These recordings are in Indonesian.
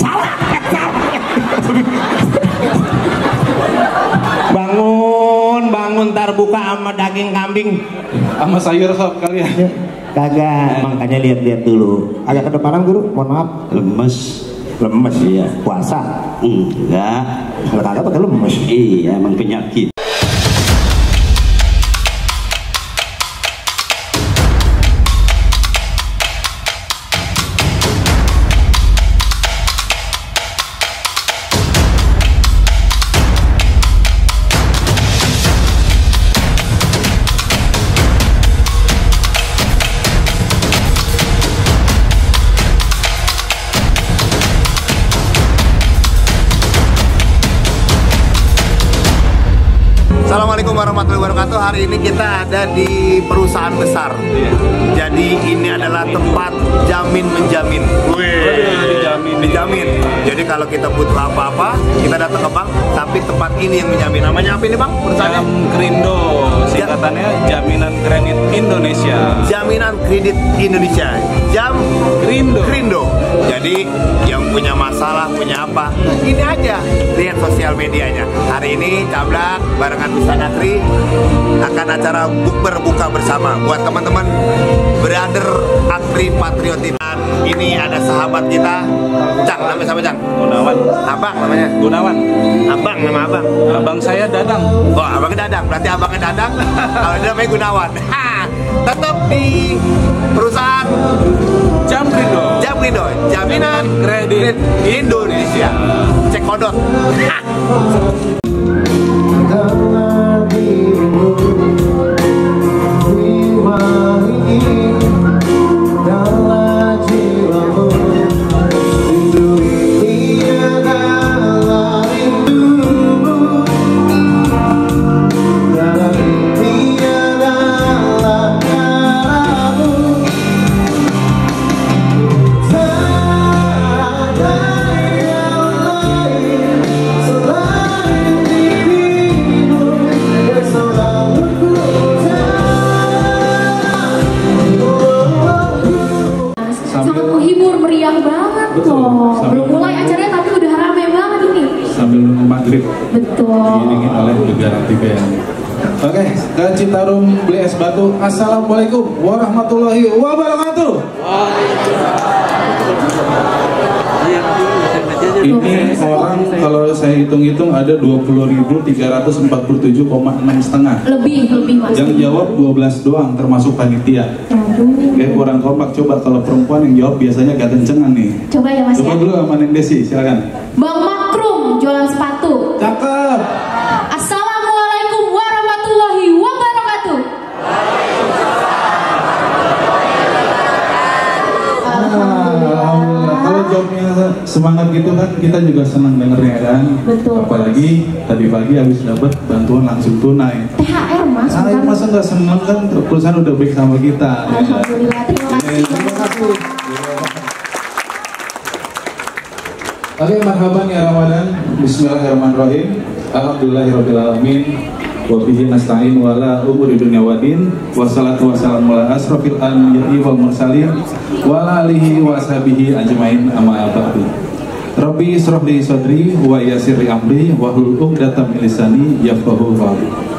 salah. Bangun ntar buka sama daging kambing sama sayur sop kalian. kagak, makanya lihat-lihat dulu. Agak kedepanan guru, mohon maaf. Lemes. Iya, puasa Enggak. kalau kagak pakai lemes. Iya, emang penyakit. Assalamualaikum warahmatullahi wabarakatuh. Hari ini kita ada di perusahaan besar. Jadi ini adalah tempat jamin menjamin. Dijamin. Jadi kalau kita butuh apa-apa, kita datang ke bank. Tapi tempat ini yang menjamin. Namanya apa ini bang? Jam Krindo, singkatannya Jaminan Kredit Indonesia. Jaminan Kredit Indonesia. Jam Krindo. Jadi yang punya masalah, punya apa, ini aja. Lihat sosial medianya. Hari ini Cablak barengan Bisa Natri akan acara berbuka bersama buat teman-teman brother Atri Patriotin. Ini ada sahabat kita, Cang, namanya siapa Cang? Gunawan. Abang namanya? Gunawan. Abang, nama abang? Abang saya Dadang. Oh, abangnya Dadang, berarti abangnya Dadang, kalau dia namanya Gunawan. Tetap di perusahaan Jam Krindo. Jaminan Kredit Indonesia. Cek kodot. Belum mulai acaranya tapi udah rame banget ini. Sambil nunggu maghrib. Betul. Diiringin oleh negara tiga yang. Oke, ke Citarum beli es batu. Assalamualaikum warahmatullahi wabarakatuh. Ini orang kalau saya hitung-hitung ada 20.347,6 setengah. Lebih mas. Yang jawab 12 doang termasuk panitia. Oke, kurang kompak. Coba kalau perempuan yang jawab biasanya gak kencengan nih. Coba ya mas. Coba dulu sama Neng Desi, silakan. Bang Makrum jualan sepatu. Cakep. Assalamualaikum warahmatullahi wabarakatuh. Alhamdulillah. Kalau jawabnya semangat gitu kan, kita juga senang dengernya kan. Betul. Apalagi tadi pagi habis dapat bantuan langsung tunai. THR mas. Masa nggak seneng kan, perusahaan udah baik sama kita. Alhamdulillah, terima kasih. Terima kasih. Oke, marhaban ya Ramadan. Bismillahirrahmanirrahim. Alhamdulillahirrahmanirrahim. Wabihi nasta'in wala umuri dunya wadin. Wassalatu wassalamu ala asrofil anbiya'i wal mursalin wala alihi wa ashabihi ajmain amma ba'du. Rabbi israh li sadri wa yassir li amri wa hlul 'uqdatam min lisani yafqahu qawli.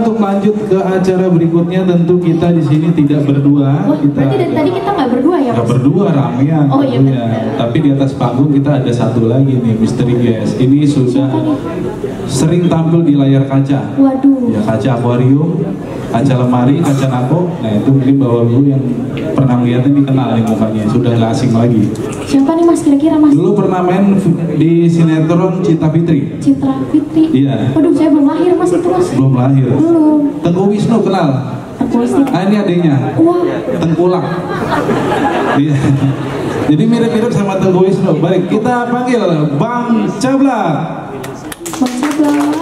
untuk lanjut ke acara berikutnya, tentu kita di sini tidak berdua. Wah, berarti dari tadi kita nggak berdua ya, nggak Mas? berdua, ramean. Oh, iya, tentunya. benar. Tapi di atas panggung kita ada satu lagi nih, misteri guest. Ini sudah sering tampil di layar kaca. Waduh. Ya, kaca akuarium, kaca lemari, kaca nako. Nah itu mungkin bapak-ibu yang pernah melihatnya dikenal nih mukanya, sudah nggak asing lagi. Siapa nih Mas kira-kira Mas? Dulu pernah main di sinetron Cinta Fitri. Citra Fitri. Iya. Waduh, saya belum lahir Mas itu Mas. Belum lahir. Belum. Tengku Wisnu kenal? Aku mesti. Ah, ini adiknya. Wah. Tengkulak. Iya. Jadi mirip-mirip sama Tengku Wisnu. Baik, kita panggil Bang Cablak. Bang Cablak.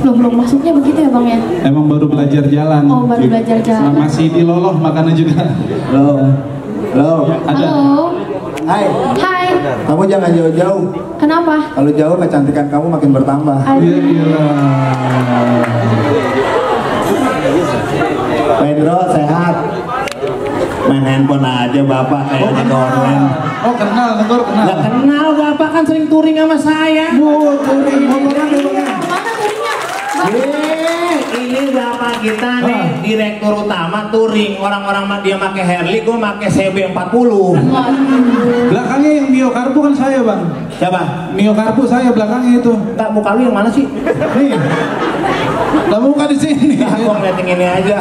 Belum masuknya begitu ya Bang ya? Emang baru belajar jalan. Oh, baru belajar jalan. Masih diloloh makannya juga. Halo. Halo. Ada. Halo. Hai. Hai. Kamu jangan jauh-jauh. Kenapa? Kalau jauh kecantikan kamu makin bertambah. Iya, gila. Pedro sehat. Main handphone aja bapak kayaknya dormen. Oh, kenal, Negor kenal. Nggak kenal bapak kan sering touring sama saya. Touring motoran ya, Bang. Mana turunnya? Ini bapak kita nih direktur utama touring. Orang-orang dia pakai Harley, gue pakai CB40. Belakangnya yang Mio Karbu kan saya, Bang. Siapa? Mio Karbu saya belakangnya itu. Tak muka lu yang mana sih? Nih. Lah muka di sini. Aku ngeliatin ini aja.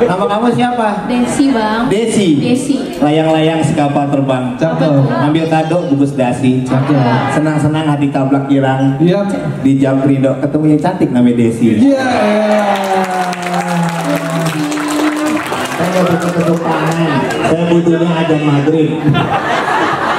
Nama kamu siapa? Desi Bang. Desi. Desi. Layang-layang sekapal terbang. Cakep. Ambil kado bungkus dasi. Cakep. Senang-senang hati kablak kirang. Iya. Di Jam Rindo ketemu yang cantik namanya Desi. Iya. Saya butuh ketuk tangan. Saya butuhnya ajan maghrib.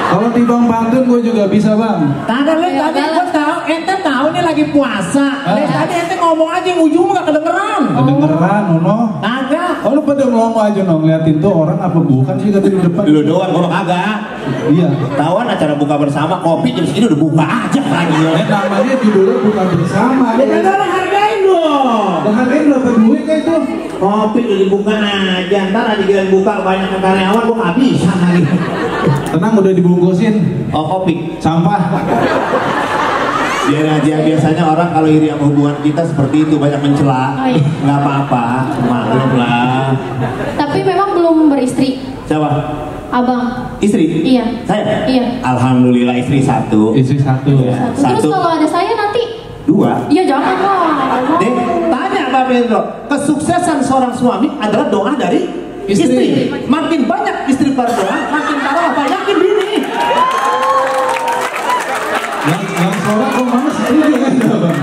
Kalau di Bang Pantun gue juga bisa, Bang. Tadi gue tahu, ente tahu nih lagi puasa. Tadi ente ngomong aja yang ujung nggak kedengeran. Kedengeran, Nono. Kagak. Oh, lu pada melongo aja, Nono. Ngeliatin tuh orang apa bukan sih kata di depan. Lu doang, gua kagak. Iya. Tawan acara buka bersama kopi jam segini udah buka aja lagi. Namanya judulnya bukan bersama. Ya kagak lah, hargain dong. Dan harganya berapa duit kayak itu? Kopi udah dibuka aja, ntar ada giliran buka banyak karyawan gua nggak bisa lagi. Tenang, udah dibungkusin. Oh kopi. Sampah. Biar aja, biasanya orang kalau iri sama hubungan kita seperti itu, banyak mencela. Oh, iya. Nggak apa-apa, maklum lah. Tapi memang belum beristri. Siapa? Abang. Istri? Iya. Saya? Iya. Alhamdulillah istri satu. Istri satu. Terus kalau ada saya nanti? Dua. Iya jangan lah. Tanya Pak Pedro, kesuksesan seorang suami adalah doa dari istri. Makin banyak istri berdoa, makin parah apa yakin bini. Yang seorang kok mana setuju kan, Bang?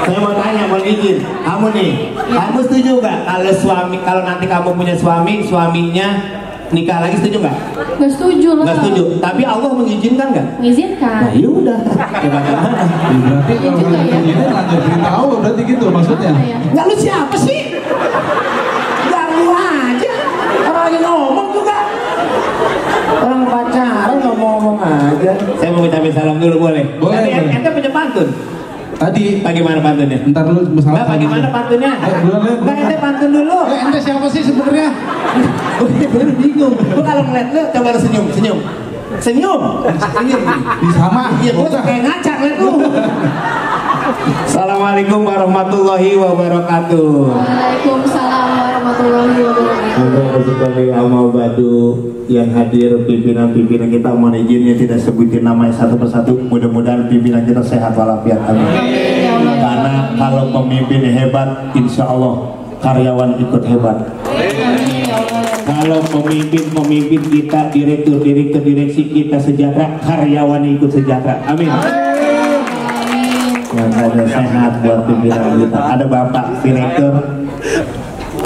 Saya mau tanya, mau izin, kamu nih, kamu setuju nggak kalau nanti kamu punya suami, suaminya nikah lagi, setuju nggak? Nggak setuju lah. Nggak setuju. Tapi Allah mengizinkan nggak? Mengizinkan. Nah, yaudah. Bagaimana? Berarti kalau juga ya. begini lanjut beritahu, berarti gitu maksudnya. Iya. Nggak, lu siapa sih? Ganggu aja. Orang lagi ngomong juga. Orang pacaran ngomong-ngomong aja. Saya mau ucapin salam dulu boleh? Boleh, Tadi boleh. ente punya pantun. Tadi, Bagaimana pantunnya? ntar dulu masalah. Mbak, bagaimana pantunnya? Boleh. Mbak, ente pantun dulu. Ente siapa sih sebenarnya? Gue baru bingung. Gue kalau ngeliat lu coba lu senyum. Senyum. Senyum. Di sama. Iya, gue kayak ngaca ngeliat lu. Assalamualaikum warahmatullahi wabarakatuh. Waalaikumsalam warahmatullahi wabarakatuh. Untuk sekali amal badu yang hadir, pimpinan-pimpinan kita, mohon izinnya tidak sebutin namanya satu persatu. Mudah-mudahan pimpinan kita sehat walafiat. Amin. Ya Allah. Karena kalau pemimpin hebat, insya Allah karyawan ikut hebat. Amin ya Allah. Kalau pemimpin kita, direktur direksi kita sejahtera, karyawan ikut sejahtera. Amin. Yang ada sehat buat pimpinan kita. Ada bapak direktur.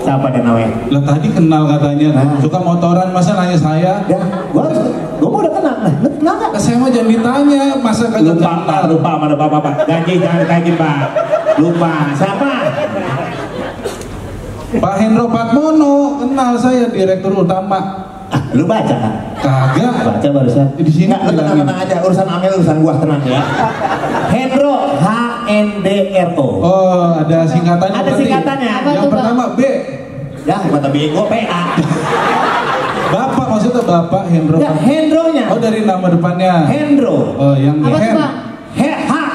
Siapa dia namanya? Lah tadi kenal katanya, suka motoran, masa nanya saya? Ya, gua mau udah kenal. Nah, lu kenal nggak? Saya mau jangan ditanya, masa kagak kenal? Lupa sama bapak. Gaji jangan kayak Pak. Lupa. Siapa? Pak Hendro Patmono, kenal saya, direktur utama. Lu baca kan? Kagak. Baca barusan. Di sini Nggak, lu tenang aja. Urusan Amel, urusan gua, tenang ya. Hendro, HNDRO. Oh, ada singkatannya. Ada berarti. singkatannya. Apa Yang tuh, Bang? pertama B. Ya, kata bego PA. Bapak maksudnya Bapak Hendro? Ya, Hendronya. Oh, dari nama depannya. Hendro. Oh, yang Apa tuh, Hen. Bang?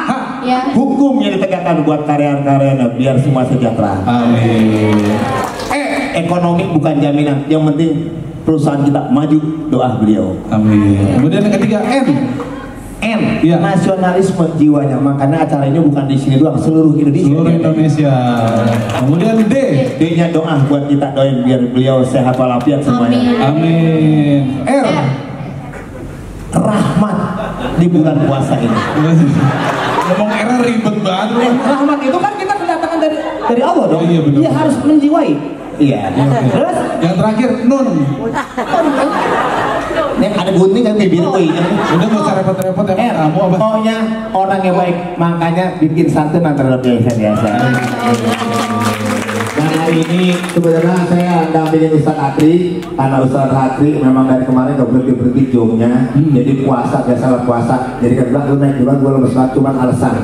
Hak. Ya. Hukum yang ditegakkan buat karyawan-karyawan biar semua sejahtera. Amin. Ekonomi bukan jaminan, yang penting perusahaan kita maju, doa beliau. Amin. Kemudian yang ketiga N. N, Iya. nasionalisme jiwanya, makanya acara ini bukan di sini doang, seluruh Indonesia. Seluruh Indonesia. Kemudian D. D-nya doa buat kita, doain biar beliau sehat walafiat semuanya. Amin. R. Rahmat di bulan puasa ini. Ngomong R ribet banget lu. Rahmat itu kan kita kedatangan dari Allah dong. Oh, iya, benar. Dia harus menjiwai. Iya. Terus Yang terakhir Nun. Nih ada gunting kan bibir tuh ini. Udah nggak usah repot-repot ya kamu apa? Pokoknya orang yang baik, makanya bikin santun antara biasa-biasa. Dan hari ini sebenarnya saya dampingin Ustadz Akri, karena Ustadz Akri memang dari kemarin gak berhenti jomnya, jadi puasa biasa puasa, jadi kan bilang lu naik duluan, gue lemes banget, cuman alasan.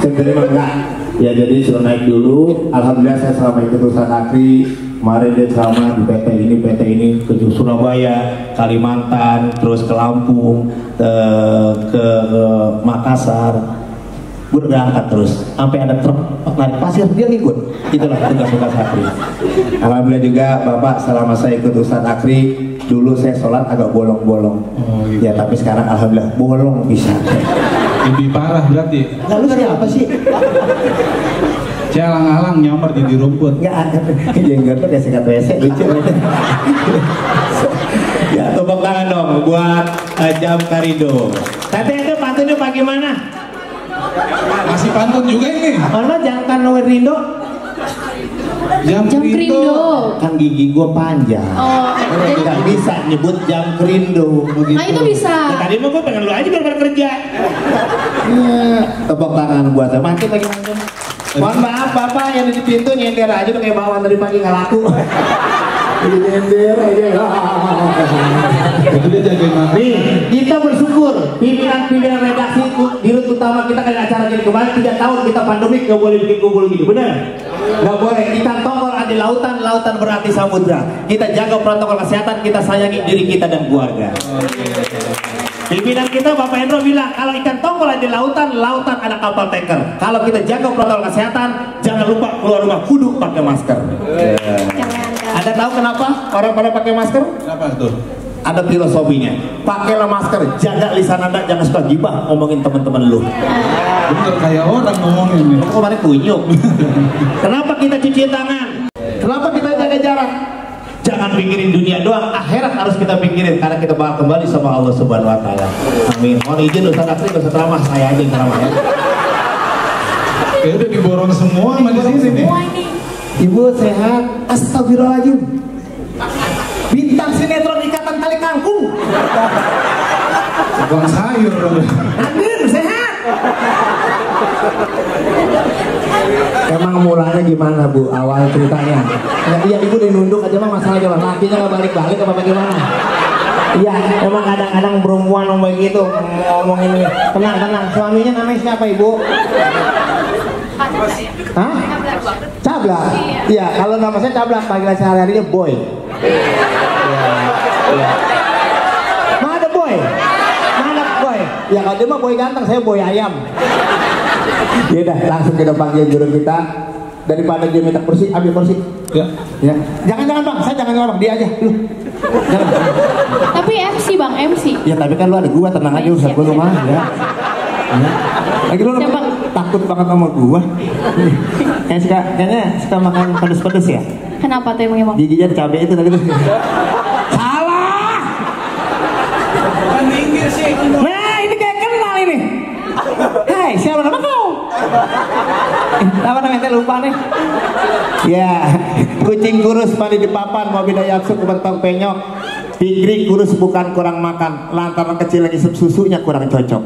Sebenarnya enggak. Ya jadi suruh naik dulu. Alhamdulillah saya selama ikut Ustadz Akri. Kemarin dia selama di PT ini ke Surabaya, Kalimantan, terus ke Lampung, ke Makassar. Gue berangkat terus, sampai ada truk narik pasir dia ngikut. Itulah tugas Ustadz Akri. Alhamdulillah juga Bapak selama saya ikut Ustadz Akri, dulu saya sholat agak bolong-bolong. Oh, gitu. Ya tapi sekarang alhamdulillah bolong bisa. Lebih parah berarti. Lalu siapa sih? Saya alang-alang nyamar di rumput. Enggak ada. Jenggot tuh kayak sikat WC lucu. Ya tepuk tangan dong buat Jam Karindo. Tete itu pantunnya bagaimana? Masih pantun juga ini. Ono jangan Rindo. Jam Jam Krindo. Krindo. Kan gigi gua panjang. Oh, Nggak bisa nyebut Jam Kerindo. nah itu bisa. Ya, tadi mah gua pengen lu aja biar kerja. Tepuk tangan buat saya. Mantap lagi mantap. Mohon maaf Bapak yang di pintu nyender aja udah kayak bawaan dari pagi nggak laku. Nyender aja. Itu dia jagain makan. Nih, kita bersyukur pimpinan redaksi dirut utama kita kan acara gini kemarin 3 tahun kita pandemik nggak boleh bikin kumpul gini, benar? Nggak boleh. Ikan tongkol ada di lautan, lautan berarti samudra. Kita jaga protokol kesehatan, kita sayangi diri kita dan keluarga. Pimpinan kita Bapak Hendro bilang kalau ikan tongkol ada di lautan, lautan ada kapal tanker. Kalau kita jaga protokol kesehatan, jangan lupa keluar rumah kudu pakai masker. Ada tahu kenapa orang pada pakai masker? Kenapa tuh? Ada filosofinya. Pakailah masker, jaga lisan Anda, jangan suka gibah ngomongin teman-teman lu. Bener kayak orang ngomongin nih. Kamu kemarin kunyuk. Kenapa kita cuci tangan? Kenapa kita jaga jarak? Jangan pikirin dunia doang, akhirat harus kita pikirin karena kita bakal kembali sama Allah Subhanahu wa taala. Amin. Mohon izin Ustaz Akri enggak usah ceramah, saya aja yang ceramah ya. Kayak udah diborong semua sama di sini nih. Ibu sehat? Astagfirullahaladzim. Bintang sinetron Ikatan Tali Kangkung. Bang sayur. Adin sehat. Emang mulanya gimana Bu awal ceritanya? Ya, iya ibu dinunduk aja mah masalahnya mah lakinya nggak balik-balik apa bagaimana? Iya emang kadang-kadang perempuan ngomong gitu ngomongin ini. Tenang suaminya namanya siapa ibu? Hah? Cablak. Iya kalau nama saya Cablak panggilan sehari-harinya Boy. Iya. Mana Boy? Mana Boy? Ya kalau dia mah Boy ganteng, saya Boy ayam. Ya udah langsung kita panggil juru kita. Daripada dia minta kursi, ambil kursi. Ya. Ya. Jangan Bang, saya jangan Bang, dia aja. Lu. Jangan. Tapi MC Bang, MC. Ya tapi kan lu ada gua, tenang aja Ustaz gua rumah ya. Ya. Lagi lu Siapa? takut banget sama gua. Kayaknya suka makan pedes-pedes ya. Kenapa tuh emangnya Bang? Giginya ada cabai itu tadi tuh. Salah. Nah, ini kayak kenal ini. Hai, siapa nama kau? Apa namanya lupa nih? Ya, kucing kurus mandi di papan, mau beda yapsu kebentok penyok. Pigri kurus bukan kurang makan, lantaran kecil lagi susunya kurang cocok.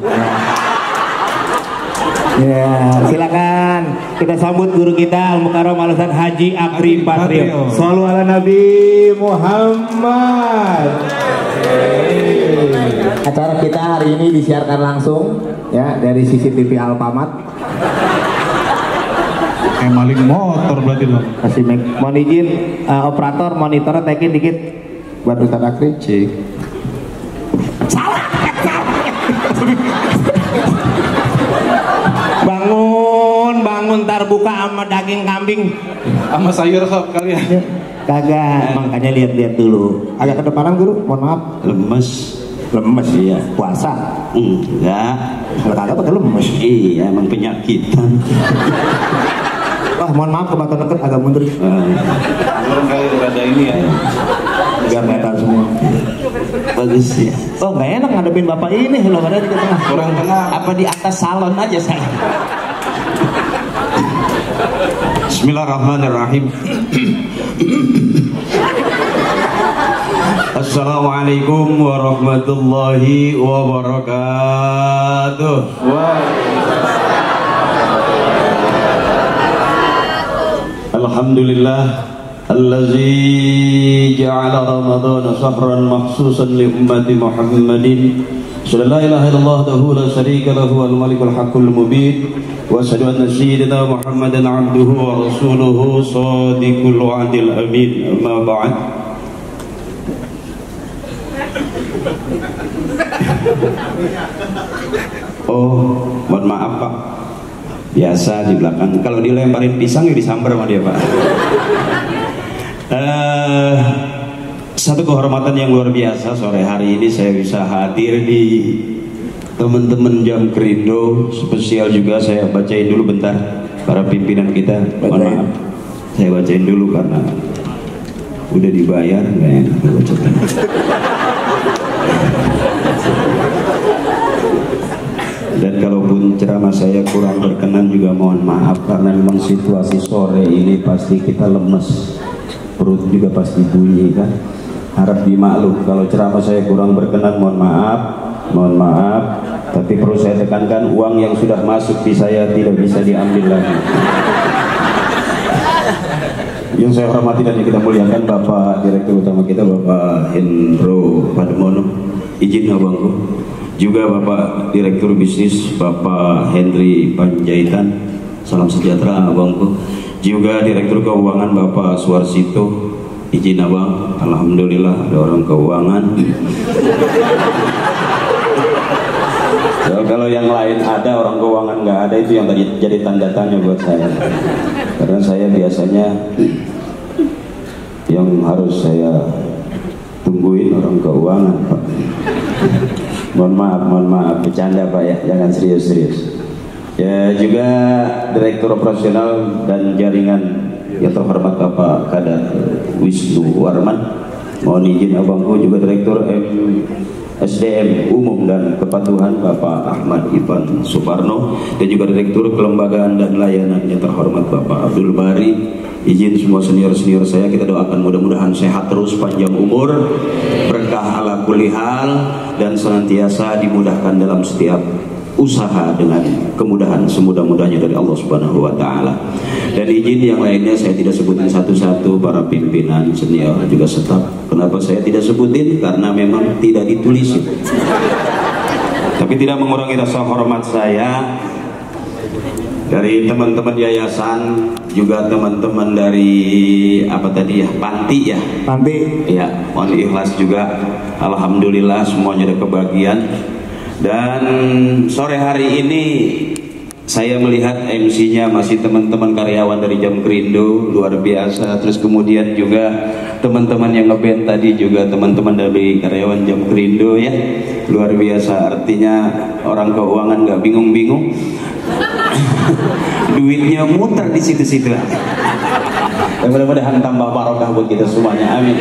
Ya, silakan kita sambut guru kita Al-Mukarram Al-Ustaz Haji Akri Patrio. Shallu ala Nabi Muhammad. Acara kita hari ini disiarkan langsung ya dari CCTV Alfamart. Kayak maling motor berarti dong. Kasih mohon izin operator monitornya tagin dikit. buat Ustaz Akri. Cik. Bangun ntar buka sama daging kambing Sama sayur sob kalian. Kagak, makanya lihat-lihat dulu. Agak kedepanan guru, mohon maaf. Lemes. Lemes Iya. puasa. Enggak. Kalau kagak pakai lemes. Iya, emang penyakitan. Wah, mohon maaf kebaton deket agak mundur. Orang kali rada ini ya. Biar kelihatan semua. Bagus ya. Oh, nggak enak ngadepin bapak ini loh, ada di tengah. Kurang tengah. Apa di atas salon aja saya? Bismillahirrahmanirrahim. Assalamualaikum warahmatullahi wabarakatuh. Alhamdulillah allazi ja'ala ramadhana shahran makhsusan li ummati Muhammadin. La ilaha illallah wahdahu la syarika lahu al malikul haqqul mubin wa asyhadu anna sayyidina Muhammadan abduhu wa rasuluhu shadiqul wa'dil amin. Amma ba'd. Oh, mohon maaf Pak. Biasa di belakang. Kalau dilemparin pisang ya disambar sama dia Pak. Satu kehormatan yang luar biasa sore hari ini saya bisa hadir di teman-teman Jam Krindo. Spesial juga saya bacain dulu bentar para pimpinan kita. Mohon maaf, saya bacain dulu karena udah dibayar nggak enak bacain. Dan kalaupun ceramah saya kurang berkenan juga mohon maaf karena memang situasi sore ini pasti kita lemes, perut juga pasti bunyi kan. Harap dimaklum kalau ceramah saya kurang berkenan, mohon maaf. Tapi perlu saya tekankan, uang yang sudah masuk di saya tidak bisa diambil lagi. Yang saya hormati dan yang kita muliakan Bapak Direktur Utama kita Bapak Hendro Pademono, izin abangku. Juga Bapak Direktur Bisnis Bapak Henry Panjaitan, salam sejahtera abangku. Juga Direktur Keuangan Bapak Suarsito, izin abang. Alhamdulillah ada orang keuangan. So, kalau yang lain ada, orang keuangan nggak ada, itu yang tadi jadi tanda tanya buat saya. Karena saya biasanya yang harus saya tungguin orang keuangan Pak. Mohon maaf, bercanda Pak ya, jangan serius-serius. Ya, juga Direktur Operasional dan Jaringan yang terhormat Bapak Kadar Wisnu Warman. Mohon izin abangku juga Direktur SDM Umum dan Kepatuhan Bapak Ahmad Ivan Suparno, dan juga Direktur Kelembagaan dan Layanan yang terhormat Bapak Abdul Bari. Izin semua senior-senior saya, kita doakan mudah-mudahan sehat terus, panjang umur, berkah ala kulli hal, dan senantiasa dimudahkan dalam setiap usaha dengan kemudahan semudah-mudahnya dari Allah Subhanahu wa taala. Dan izin yang lainnya saya tidak sebutin satu-satu, para pimpinan senior juga staf. Kenapa saya tidak sebutin? Karena memang tidak ditulis. Tapi tidak mengurangi rasa hormat saya dari teman-teman yayasan, juga teman-teman dari apa tadi ya, panti ya. Panti. Ya, mohon ikhlas juga. Alhamdulillah semuanya ada kebagian. Dan sore hari ini saya melihat MC-nya masih teman-teman karyawan dari Jam Krindo, luar biasa. Terus kemudian juga teman-teman yang ngeband tadi juga teman-teman dari karyawan Jam Krindo ya, luar biasa. Artinya orang keuangan nggak bingung-bingung, duitnya muter di situ-situ. Mudah-mudahan tambah barokah buat kita semuanya, amin.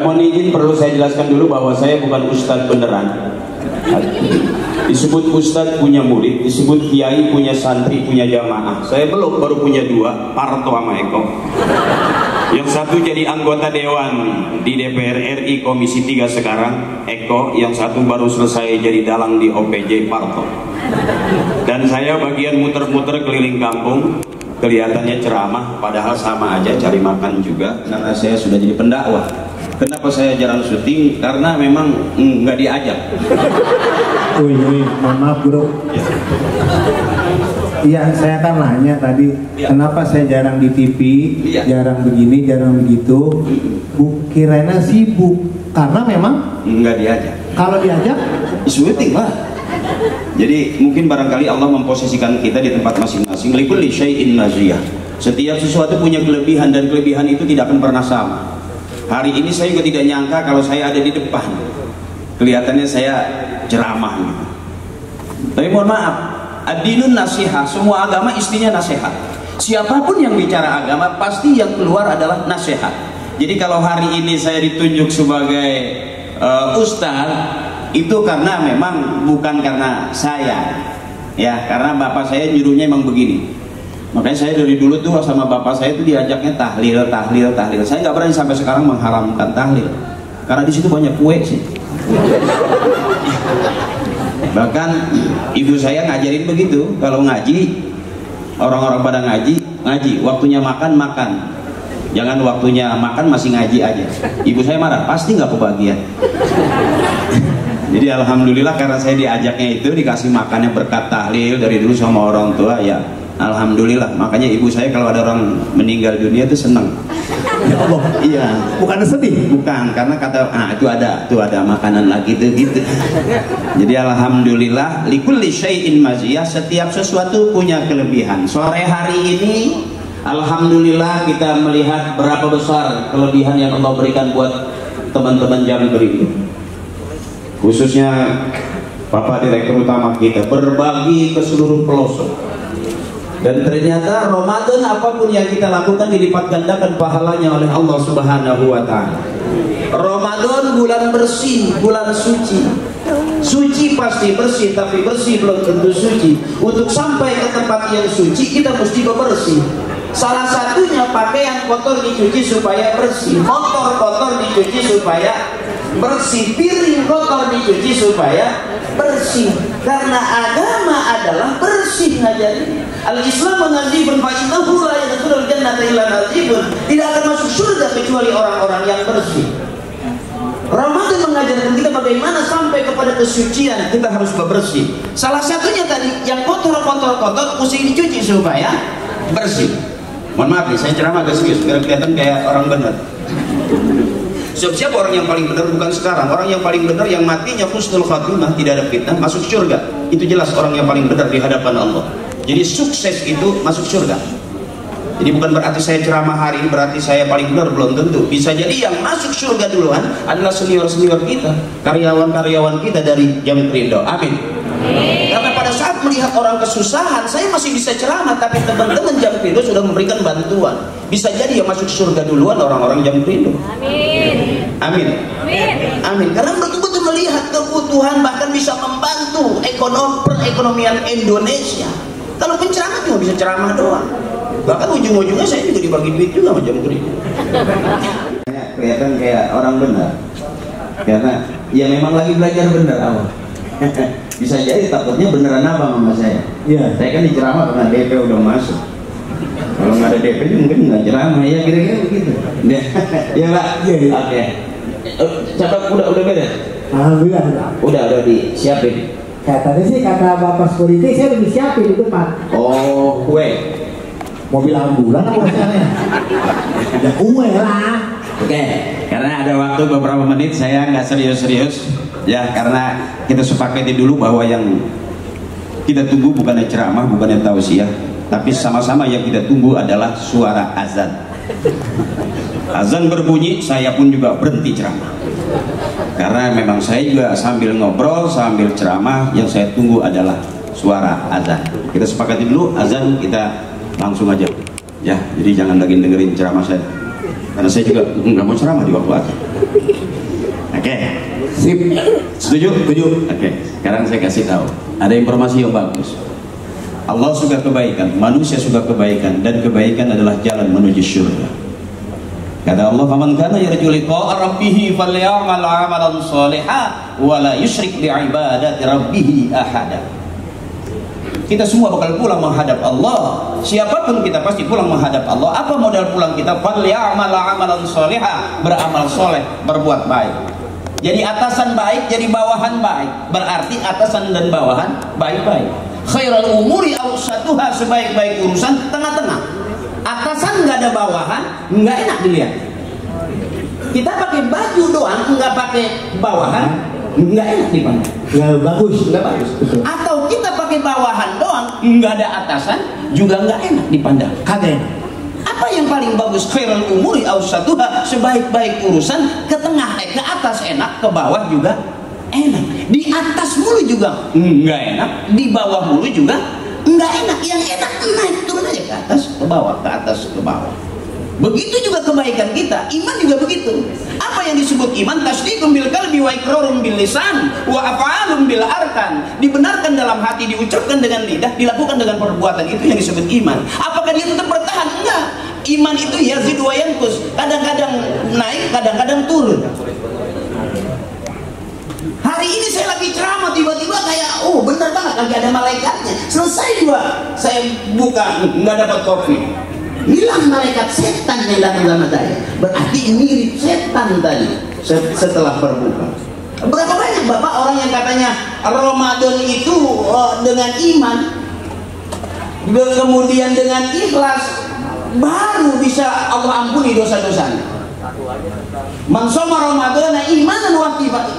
Mohon izin perlu saya jelaskan dulu bahwa saya bukan ustadz beneran. Disebut ustadz punya murid, disebut kiai punya santri, punya jamaah. Saya belum, baru punya dua, Parto sama Eko. Yang satu jadi anggota dewan di DPR RI Komisi 3 sekarang, Eko. Yang satu baru selesai jadi dalang di OPJ, Parto. Dan saya bagian muter-muter keliling kampung. Kelihatannya ceramah, padahal sama aja cari makan juga. Karena saya sudah jadi pendakwah. Kenapa saya jarang syuting? Karena memang nggak diajak. Wih, mohon maaf bro. Iya, saya kan nanya tadi, kenapa saya jarang di TV, jarang begini, jarang begitu. Kiranya sibuk, karena memang Enggak diajak. kalau diajak, Syuting lah. Jadi mungkin barangkali Allah memposisikan kita di tempat masing-masing. Likulli syai'in maziyah. Setiap sesuatu punya kelebihan dan kelebihan itu tidak akan pernah sama. Hari ini saya juga tidak nyangka kalau saya ada di depan. Kelihatannya saya ceramah gitu. Tapi mohon maaf, ad-dinun nasihat, semua agama istinya nasihat. Siapapun yang bicara agama pasti yang keluar adalah nasihat. Jadi kalau hari ini saya ditunjuk sebagai ustaz, itu karena memang bukan karena saya, ya, karena bapak saya nyuruhnya emang begini. Makanya saya dari dulu tuh sama bapak saya itu diajaknya tahlil. Saya nggak berani sampai sekarang mengharamkan tahlil, karena di situ banyak kue sih. Bahkan ibu saya ngajarin begitu, kalau ngaji, orang-orang pada ngaji, waktunya makan, jangan waktunya makan masih ngaji aja. Ibu saya marah, pasti nggak kebagian. Jadi alhamdulillah karena saya diajaknya itu, dikasih makannya berkat tahlil dari dulu sama orang tua, ya alhamdulillah. Makanya ibu saya kalau ada orang meninggal dunia itu senang. ya Allah, Iya, bukan sedih. bukan, karena kata itu ada makanan lagi tuh gitu. Jadi alhamdulillah likulli syai'in maziyah, setiap sesuatu punya kelebihan. Sore hari ini alhamdulillah kita melihat berapa besar kelebihan yang Allah berikan buat teman-teman Jamkrindo ini. Khususnya Bapak Direktur Utama kita berbagi ke seluruh pelosok. Dan ternyata Ramadan apapun yang kita lakukan dilipat gandakan pahalanya oleh Allah Subhanahu wa Ta'ala. Ramadan bulan bersih, bulan suci. Suci pasti bersih, tapi bersih belum tentu suci. Untuk sampai ke tempat yang suci kita mesti bersih. Salah satunya pakaian kotor dicuci supaya bersih, motor kotor dicuci supaya bersih, piring kotor dicuci supaya bersih. Karena agama adalah bersih ngajarin. Al-Islam nazifun fa innahu la yadkhulul jannata illa nazifun. Tidak akan masuk surga kecuali orang-orang yang bersih. Ramadan mengajarkan kita bagaimana sampai kepada kesucian, kita harus bersih. Salah satunya tadi yang kotor mesti dicuci supaya bersih. Mohon maaf nih, saya ceramah agak serius biar kelihatan kayak orang benar. Siapa orang yang paling benar? Bukan sekarang. Orang yang paling benar yang matinya husnul khatimah, tidak ada fitnah, masuk surga. Itu jelas orang yang paling benar di hadapan Allah. Jadi sukses itu masuk surga. Jadi bukan berarti saya ceramah hari ini berarti saya paling benar, belum tentu. Bisa jadi yang masuk surga duluan adalah senior-senior kita, karyawan-karyawan kita dari Jamkrindo. Amin. Karena pada saat melihat orang kesusahan, saya masih bisa ceramah, tapi teman-teman Jamkrindo sudah memberikan bantuan. Bisa jadi yang masuk surga duluan orang-orang Jamkrindo. Amin. Amin. Amin. Karena betul-betul melihat kebutuhan, bahkan bisa membantu perekonomian Indonesia. Kalau penceramah cuma bisa ceramah doang. Bahkan ujung-ujungnya saya juga dibagi duit juga sama Jamkrindo. Kelihatan kayak orang benar. Karena ya memang lagi belajar benar awal. Bisa jadi takutnya beneran apa sama saya. Iya. Saya kan di ceramah karena DP udah masuk. Kalau nggak ada DP mungkin nggak ceramah, ya kira-kira begitu. Ya Pak. Iya. Oke. Siapa udah beres? Alhamdulillah. Udah disiapin. Katanya sih kata Bapak Security saya udah disiapin di depan. Oh, kue. Mobil ambulan apa masalahnya? Ya kue lah. Oke, karena ada waktu beberapa menit saya nggak serius-serius ya, karena kita sepakati dulu bahwa yang kita tunggu bukannya ceramah, bukannya tausiah, tapi sama-sama yang kita tunggu adalah suara azan. Azan berbunyi, saya pun juga berhenti ceramah. Karena memang saya juga sambil ngobrol, sambil ceramah, yang saya tunggu adalah suara azan. Kita sepakati dulu azan, kita langsung aja. Ya, jadi jangan lagi dengerin ceramah saya. Karena saya juga nggak mau ceramah di waktu azan. Oke. Sip. Setuju? Setuju. Oke. Sekarang saya kasih tahu. Ada informasi yang bagus. Allah suka kebaikan, manusia suka kebaikan, dan kebaikan adalah jalan menuju surga. Kata Allah, "Faman kana yarju liqa'a rabbih falyamal 'amalan shalihan wa la yusyrik bi'ibadati rabbih ahada." Kita semua bakal pulang menghadap Allah. Siapapun kita pasti pulang menghadap Allah. Apa modal pulang kita? Falyamal 'amalan shalihan, beramal soleh, berbuat baik. Jadi atasan baik, jadi bawahan baik. Berarti atasan dan bawahan baik-baik. khairal umuri awsatuha, sebaik-baik urusan tengah-tengah. Atasan nggak ada bawahan, nggak enak dilihat. Kita pakai baju doang, nggak pakai bawahan, nggak enak dipandang. Nggak bagus. Nggak bagus. Atau kita pakai bawahan doang, nggak ada atasan, juga nggak enak dipandang. Kagak. Apa yang paling bagus? Khairul umuri awsatuha, sebaik-baik urusan ke tengah, ke atas enak, ke bawah juga enak. Di atas mulu juga nggak enak, di bawah mulu juga nggak enak. Yang enak naik turun aja ke atas, ke bawah, ke atas, ke bawah. Begitu juga kebaikan kita, iman juga begitu. Apa yang disebut iman? Tasdiqun bil qalbi wa iqrarun bil lisan wa af'alun bil arkan. Dibenarkan dalam hati, diucapkan dengan lidah, dilakukan dengan perbuatan, itu yang disebut iman. Apakah dia tetap bertahan? Enggak. Iman itu yazid wa yanqus, kadang-kadang naik, kadang-kadang turun. Hari ini saya lagi ceramah, tiba-tiba kayak, oh benar banget, lagi ada malaikatnya. Selesai juga saya buka, nggak dapat kopi. Hilang malaikat, setan yang datang sama saya. Berarti mirip setan tadi setelah berbuka. Berapa banyak Bapak orang yang katanya Ramadan itu dengan iman, kemudian dengan ikhlas, baru bisa Allah ampuni dosa-dosanya. Man shoma Ramadana imanan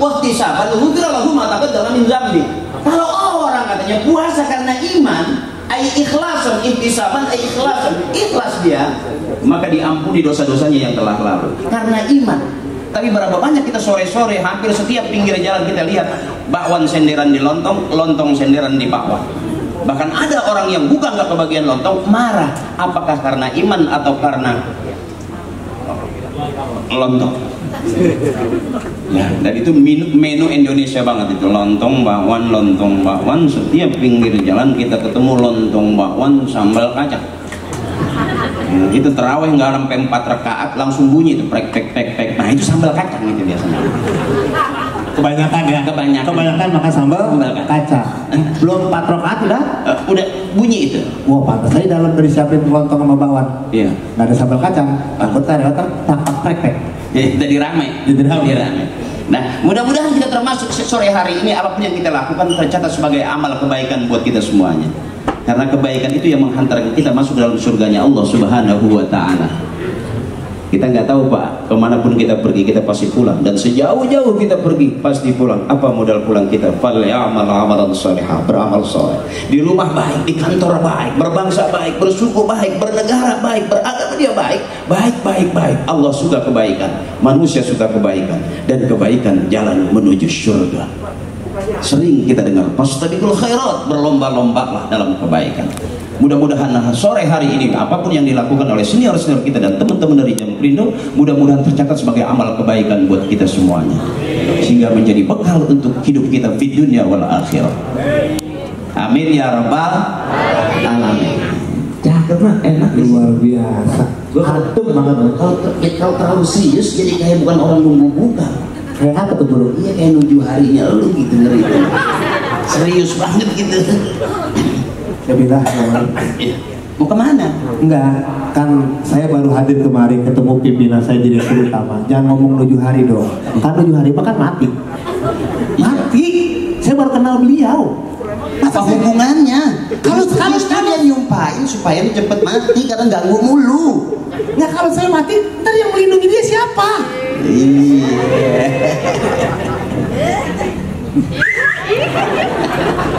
wahtisaban ghufira lahu ma taqaddama min dzambi. Kalau orang katanya puasa karena iman, ai ikhlasan, ihtisaban ai ikhlasan, ikhlas dia, maka diampuni dosa-dosanya yang telah lalu karena iman. Tapi berapa banyak kita sore-sore hampir setiap pinggir jalan kita lihat bakwan senderan di lontong, lontong senderan di bakwan. Bahkan ada orang yang bukan nggak kebagian lontong marah, apakah karena iman atau karena lontong? Ya, dan itu menu Indonesia banget itu, lontong bakwan, setiap pinggir jalan kita ketemu lontong bakwan sambal kacang. Nah, itu terawih nggak sampai 4 rakaat langsung bunyi itu prek. Nah itu sambal kacang itu biasanya. Kebanyakan ya. Kebanyakan makan sambal kacang. Belum 4 rakaat udah bunyi itu. Wah, pantas saya dalam disiapin lontong sama bakwan. Iya. Nggak ada sambal kacang. Takut ada datang tak prek. Jadi ramai. Nah, mudah-mudahan kita termasuk sore hari ini, apapun yang kita lakukan tercatat sebagai amal kebaikan buat kita semuanya. Karena kebaikan itu yang menghantarkan kita masuk dalam surganya Allah Subhanahu wa ta'ala. Kita nggak tahu Pak, kemanapun kita pergi kita pasti pulang, dan sejauh-jauh kita pergi pasti pulang. Apa modal pulang kita? Falyamal amalan shalihah, beramal saleh. Di rumah baik, di kantor baik, berbangsa baik, bersuku baik, bernegara baik, beragama dia baik. Allah suka kebaikan, manusia suka kebaikan, dan kebaikan jalan menuju surga. Sering kita dengar fastabiqul khairat, berlomba-lombalah dalam kebaikan. Mudah-mudahan sore hari ini apapun yang dilakukan oleh senior-senior kita dan teman-teman dari Jam Krindo, mudah-mudahan tercatat sebagai amal kebaikan buat kita semuanya, sehingga menjadi bekal untuk hidup kita di dunia wal akhirah. Amin ya rabbal alamin. Cakep mah, enak luar biasa. Antum banget. Kalau terlalu serius jadi kayak bukan orang membuka. Kayak apa tuh bro? Iya kayak nuju harinya lu gitu, ngeri. Serius banget gitu. Ya bilang, mau kemana? Enggak, kan saya baru hadir kemarin ketemu pimpinan saya direktur utama. Jangan ngomong 7 hari dong. Kan 7 hari kan mati. Mati. Saya baru kenal beliau. Apa hubungannya? Kalau dia nyumpain supaya cepet mati karena ganggu mulu. Nah kalau saya mati, ntar yang melindungi dia siapa?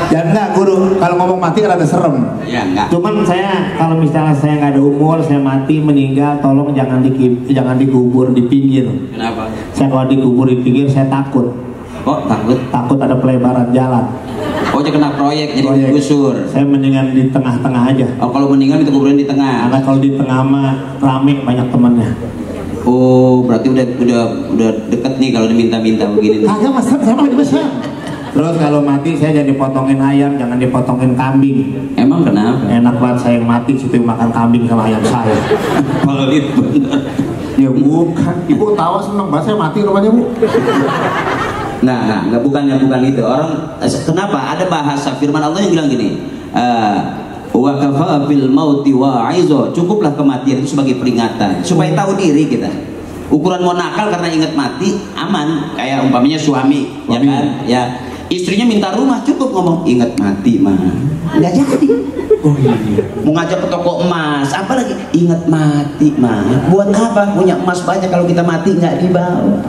Ya enggak guru, kalau ngomong mati kan ada serem. Ya enggak. Cuman saya kalau misalnya saya nggak ada umur, saya mati meninggal, tolong jangan dikubur di pinggir. Kenapa? Saya kalau dikubur di pinggir saya takut. Kok takut? Takut ada pelebaran jalan. Oh jadi kena proyek jadi digusur. Saya mendingan di tengah-tengah aja. Oh kalau meninggal itu kuburan di tengah. Karena kalau di tengah mah rame banyak temannya. Oh berarti udah deket nih kalau diminta-minta begini. Kagak mas, saya mah besar. Terus kalau mati saya jangan dipotongin ayam, jangan dipotongin kambing. Emang kenapa? Enak banget saya yang mati situ makan kambing sama ayam saya. Kalau itu bener. Ya bukan, ibu tahu seneng banget saya mati rumahnya bu. Nah, bukan itu. Orang kenapa ada bahasa firman Allah yang bilang gini, wa kafa bil mauti wa'izo, cukuplah kematian itu sebagai peringatan supaya tahu diri kita. Ukuran mau nakal karena ingat mati aman, kayak umpamanya suami ya kan, ya Istrinya minta rumah, cukup ngomong ingat mati mah, nggak jadi. Oh iya. Mau ngajak ke toko emas, apalagi ingat mati mah. Buat apa punya emas banyak kalau kita mati nggak dibawa?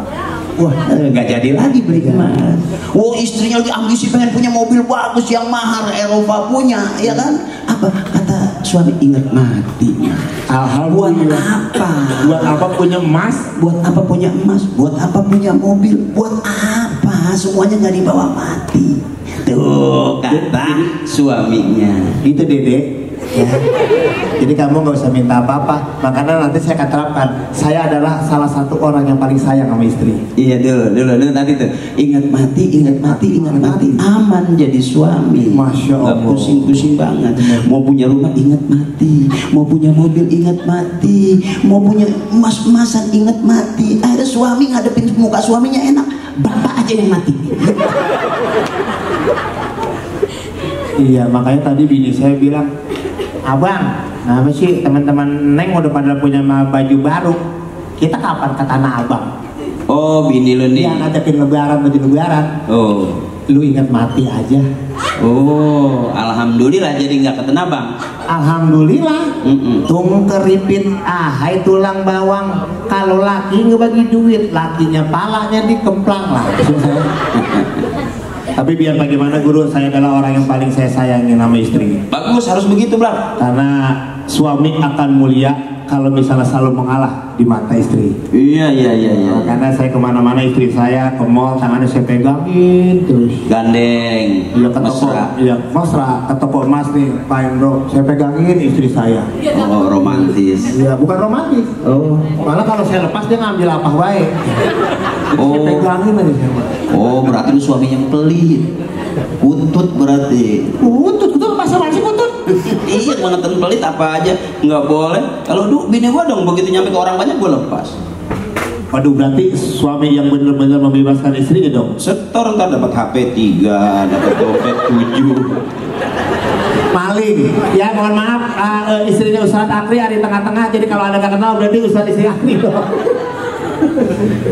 Wah, nggak jadi lagi beli emas. Oh, istrinya lagi ambisi pengen punya mobil bagus yang mahal, Eropa punya, ya kan? Apa kata suami, ingat mati mah. Buat apa? Buat apa punya emas? Buat apa punya emas? Buat apa punya mobil? Buat apa? Semuanya nggak dibawa mati. Tuh kata suaminya. Itu Dede. Ya. Jadi kamu nggak usah minta apa-apa. Makanya nanti saya akan terapkan. Saya adalah salah satu orang yang paling sayang sama istri. Iya dulu tadi tuh. Ingat mati. Aman jadi suami. Masya Allah. Gak pusing-pusing banget. Mau punya rumah ingat mati. Mau punya mobil ingat mati. Mau punya emas-emasan ingat mati. Ada suami ngadepin muka suaminya enak. Bapak aja yang mati. Iya, makanya tadi bini saya bilang, abang, apa sih teman-teman Neng udah pada punya baju baru, kita kapan ke tanah abang? Oh, bini lu nih. Yang ngajakin lebaran, baju lebaran. Oh, lu ingat mati aja. Oh, alhamdulillah jadi nggak ketena bang. Alhamdulillah. Tung keripit, ahai tulang bawang. Kalau laki ngebagi duit, lakinya palanya dikemplang langsung saya. Tapi biar bagaimana guru, saya adalah orang yang paling saya sayangi nama istri. Bagus, harus begitu bang. Karena suami akan mulia kalau misalnya selalu mengalah di mata istri. Iya. Karena saya kemana-mana istri saya ke mall, tangannya saya pegangin terus. Gandeng. Iya ke toko, mesra ke toko emas nih, Pak Indro, saya pegangin istri saya. Oh, romantis. Iya, bukan romantis. Oh. Malah kalau saya lepas dia ngambil apa baik. Oh. Saya pegangin aja saya. Oh, berarti lu suami yang pelit. Kutut berarti. Kutut masa masih kutut. Iya, bangetan pelit apa aja nggak boleh. Kalau bini gua dong begitu nyampe ke orang banyak gua lepas. Waduh, berarti suami yang benar-benar membebaskan istrinya dong. Setor ntar dapat HP 3, dapat dompet 7. Maling. Ya mohon maaf, istrinya Ustadz Akri ada di tengah-tengah. Jadi kalau ada nggak kenal berarti Ustadz istri Akri dong.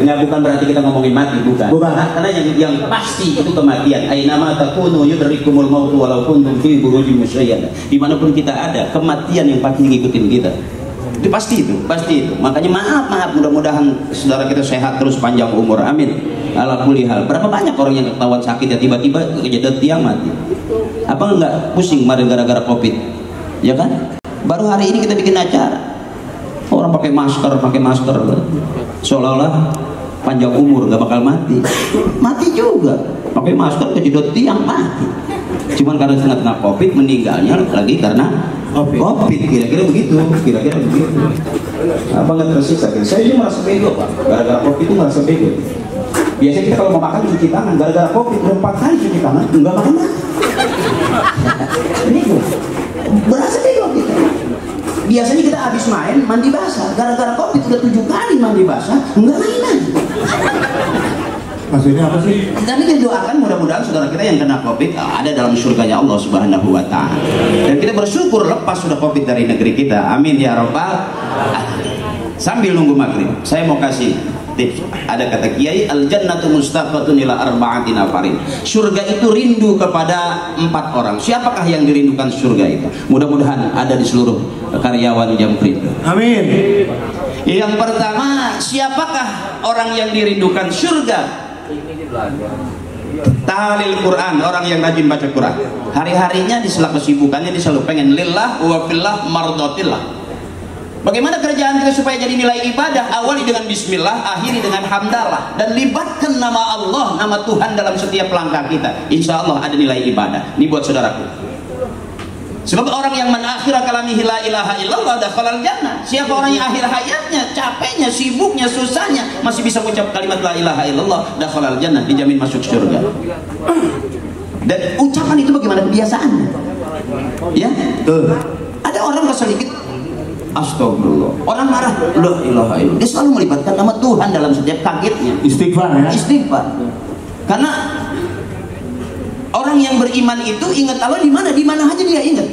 Enggak, bukan berarti kita ngomongin mati, bukan. Karena yang pasti itu kematian. Ainama takunu yudrikumul mautu walau kuntum fi burujin musyayyada. Dimanapun kita ada, kematian yang pasti ngikutin kita. Itu pasti itu. Makanya maaf, mudah-mudahan saudara kita sehat terus, panjang umur, amin. Ala kulli hal. Berapa banyak orang yang ketahuan sakit ya tiba-tiba kejadian tiang mati. Apa enggak pusing kemarin gara-gara Covid? Ya kan? Baru hari ini kita bikin acara. Orang pakai masker, seolah-olah panjang umur nggak bakal mati juga. Pakai masker kejedot tiang mati. Cuman karena tengah-tengah Covid meninggalnya lagi karena Covid. Kira-kira begitu. Apa nggak tersiksa? Saya juga merasa bego pak. Gara-gara Covid itu merasa bego. Biasanya kita kalau mau makan cuci tangan, gara-gara Covid 4 kali cuci tangan, nggak makan. Bego. Berasa bego kita. Biasanya kita habis main mandi basah, gara-gara Covid udah 7 kali mandi basah, enggak mainan. Maksudnya apa sih? Dan kita doakan mudah-mudahan saudara kita yang kena Covid ada dalam surganya Allah Subhanahu wa Ta'ala. Dan kita bersyukur lepas sudah Covid dari negeri kita. Amin ya rabbal alamin. Sambil nunggu maghrib, saya mau kasih tips. Ada kata Kiai, al jannatu mustaqatun ila arba'ati nafarin. Surga itu rindu kepada 4 orang. Siapakah yang dirindukan surga itu? Mudah-mudahan ada di seluruh karyawan Jamkrit. Amin. Yang pertama, siapakah orang yang dirindukan surga? Tahlil Quran, orang yang rajin baca Quran. Hari-harinya di sela kesibukannya dia selalu pengen lillah wa fillah mardatillah. Bagaimana kerjaan kita supaya jadi nilai ibadah? Awali dengan bismillah, akhiri dengan hamdalah, dan libatkan nama Allah, nama Tuhan dalam setiap langkah kita. Insya Allah ada nilai ibadah. Ini buat saudaraku. Sebab orang yang menakhir kalamihi la ilaha illallah dakhalal jannah. Siapa orang yang akhir hayatnya, capeknya, sibuknya, susahnya masih bisa mengucap kalimat la ilaha illallah dakhalal jannah, dijamin masuk surga. Dan ucapan itu bagaimana kebiasaannya? Ya, ada orang rasa dikit astagfirullah, orang marah la ilaha illallah, dia selalu melibatkan nama Tuhan dalam setiap kagetnya. Istighfar ya? Istighfar. Karena orang yang beriman itu ingat Allah di mana aja dia ingat.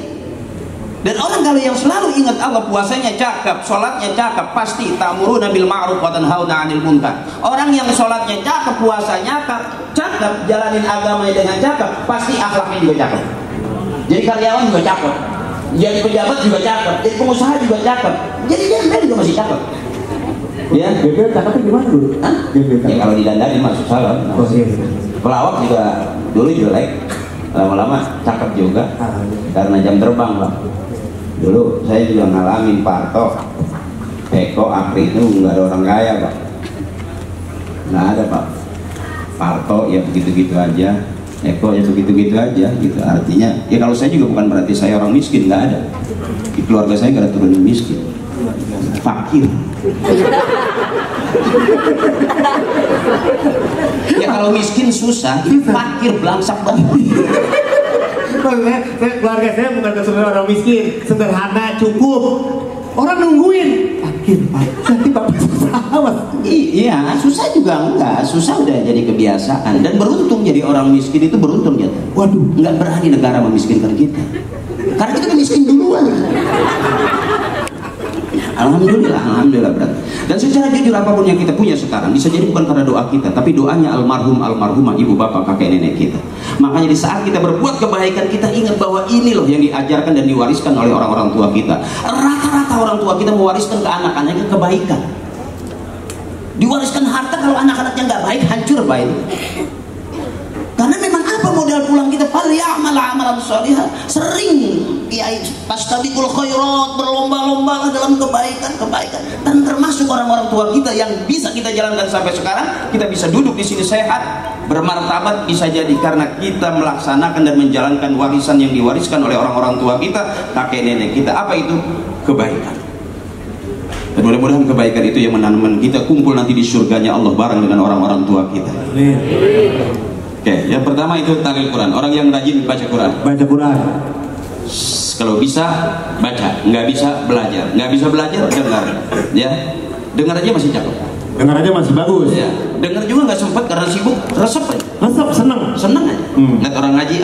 Dan orang kalau yang selalu ingat Allah, puasanya cakep, sholatnya cakep, pasti ta'muruna bil ma'ruf wa tanhauna 'anil munkar. Orang yang sholatnya cakep, puasanya cakep, jalanin agamanya dengan cakep, pasti akhlaknya juga cakep. Jadi karyawan juga cakep, jadi pejabat juga cakep, jadi pengusaha juga cakep, jadi gembel juga masih cakep. Ya, Gembel cakepnya gimana dulu? Ya kalau didandani masuk salam. Oh iya. Pelawak juga dulu jelek, lama-lama cakep juga karena jam terbang, Pak. Dulu saya juga ngalamin Parto, Eko, Akri itu nggak ada orang kaya, Pak. Nggak ada, Pak. Parto ya begitu-gitu aja, Eko ya begitu-gitu aja, gitu. Artinya ya kalau saya juga bukan berarti saya orang miskin, nggak ada. Di keluarga saya nggak ada turun miskin, fakir. Ya kalau miskin susah, fakir belangsak banget. Keluarga saya bukan keseluruhan orang miskin, sederhana, cukup. Orang nungguin, akhir Pak, nanti Bapak selamat. Iya, susah juga enggak, susah udah jadi kebiasaan. Dan beruntung jadi orang miskin itu beruntung ya. Waduh, Enggak berani negara memiskinkan kita, karena kita miskin duluan. Alhamdulillah berat. Dan secara jujur apapun yang kita punya sekarang bisa jadi bukan karena doa kita, tapi doanya almarhumah ibu bapak kakek nenek kita. Makanya di saat kita berbuat kebaikan, kita ingat bahwa ini loh yang diajarkan dan diwariskan oleh orang-orang tua kita. Rata-rata orang tua kita mewariskan ke anak-anaknya kebaikan. Diwariskan harta, kalau anak-anaknya nggak baik, hancur baik. Karena memang apa modal pulang kita? Falyamal amalan sholihah. Sering kiai fastabiqul khairat, berlomba-lomba dalam kebaikan. Dan termasuk orang-orang tua kita yang bisa kita jalankan sampai sekarang, kita bisa duduk di sini sehat, bermartabat, bisa jadi karena kita melaksanakan dan menjalankan warisan yang diwariskan oleh orang-orang tua kita, kakek nenek kita. Apa itu? Kebaikan. Dan mudah-mudahan kebaikan itu yang menanamkan kita kumpul nanti di surganya Allah bareng dengan orang-orang tua kita. Oke, yang pertama itu tahlil Quran. Orang yang rajin baca Quran. Baca Quran. Kalau bisa baca, nggak bisa belajar. Nggak bisa belajar dengar. Ya, dengar aja masih cakep. Dengar aja masih bagus. Ya, dengar juga nggak sempat karena sibuk. Resep aja. Resep seneng aja. Lihat orang ngaji,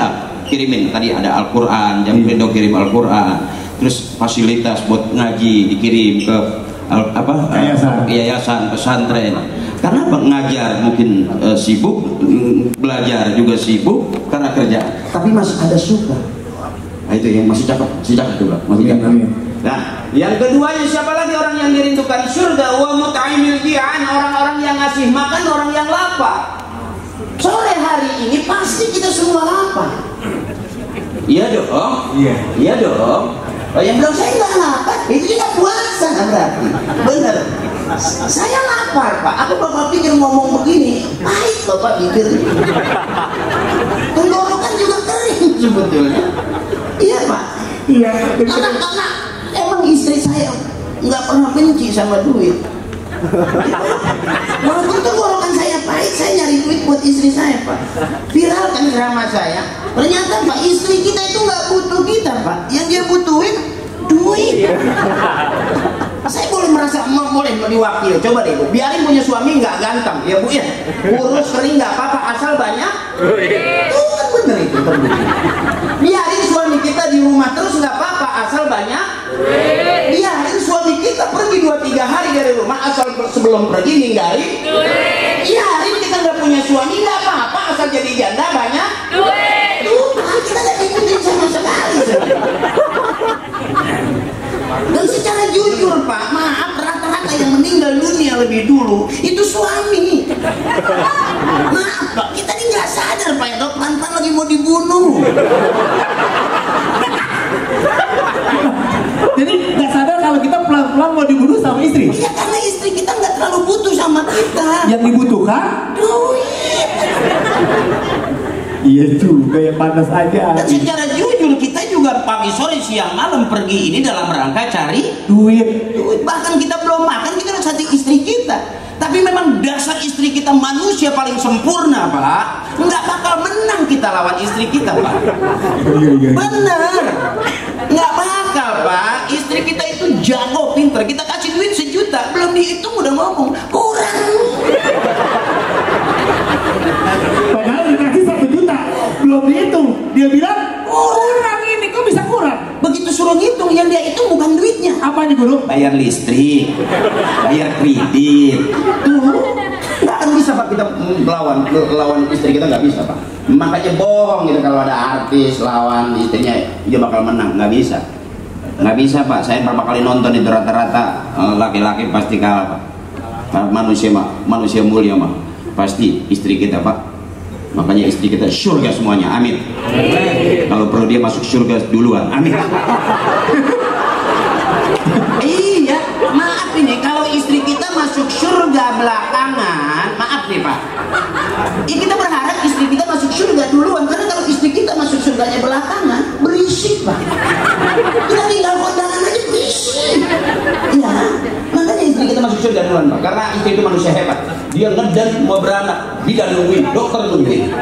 kirimin. Tadi ada Al-Quran, jam Krindo kirim Al-Quran. Terus fasilitas buat ngaji dikirim ke yayasan pesantren. Karena ngajar mungkin sibuk, belajar juga sibuk karena kerja, tapi masih ada suka. Nah, itu yang masih cakep juga, masih cakep. Nah, yang keduanya siapa lagi orang yang dirindukan surga? Wa mut'imil ji'an, orang-orang yang ngasih makan orang yang lapar. Sore hari ini pasti kita semua lapar. Iya dong. Iya dong. Oh, yang bilang saya nggak lapar, itu juga puasa berarti. Bener. Saya lapar, Pak. Aku bapak pikir ngomong begini, baik bapak pikir. Tenggorokan juga kering sebetulnya. Iya, Pak. iya. Karena emang istri saya nggak pernah benci sama duit. Walaupun tenggorokan saya pahit, saya nyari duit buat istri saya, Pak. Viral kan drama saya. Ternyata Pak, istri kita itu nggak butuh kita, Pak. Yang dia butuhin duit. Saya boleh merasa boleh diwakil. Coba deh Bu, biarin punya suami nggak ganteng, ya Bu ya. Kurus kering nggak apa-apa, asal banyak. Itu kan bener itu terbukti. Biarin suami kita di rumah terus nggak apa-apa, asal banyak. Biarin suami kita pergi 2-3 hari dari rumah, asal sebelum pergi ninggalin. Biarin kita nggak punya suami nggak apa-apa, asal jadi janda banyak. Kita nggak ikutin sama sekali. Dan secara jujur Pak, maaf, rata-rata yang meninggal dunia lebih dulu itu suami. Maaf Pak, kita ini nggak sadar Pak, ya pelan-pelan lagi mau dibunuh. Jadi nggak sadar kalau kita pelan-pelan mau dibunuh sama istri. Iya, karena istri kita nggak terlalu butuh sama kita. Yang dibutuhkan Duit. Iya juga, yang panas aja. Dan secara jujur kita juga pagi, sore, siang, malam pergi ini dalam rangka cari duit. Bahkan kita belum makan, kita harus hati istri kita. Tapi memang dasar istri kita manusia paling sempurna Pak. Nggak bakal menang kita lawan istri kita Pak. Bener. Nggak bakal Pak. Istri kita itu jago, pinter. Kita kasih duit 1 juta, belum dihitung udah ngomong kurang. Padahal dikasih 1 juta, belum dihitung. Dia bilang kurang ini, kok bisa kurang? Begitu suruh ngitung Apa nih guru? Bayar listrik, bayar kredit. Tuh, nggak akan bisa Pak kita lawan istri kita, nggak bisa Pak. Makanya bohong gitu kalau ada artis lawan istrinya dia bakal menang, nggak bisa. Nggak bisa Pak. Saya berapa kali nonton itu rata-rata laki-laki pasti kalah Pak. Manusia mulia mah pasti istri kita Pak. Makanya istri kita surga semuanya, amin. Kalau perlu dia masuk surga duluan, amin. Iya, maaf ini kalau istri kita masuk surga belakangan, maaf nih Pak. Kita berharap istri kita masuk surga duluan, karena kalau istri kita masuk surganya belakangan, berisik Pak. Kita tinggal kondangan aja berisik. Iya, makanya istri kita masuk surga duluan Pak, karena istri itu manusia hebat. Dia ngedan mau beranak, bidan nungguin, dokter nungguin.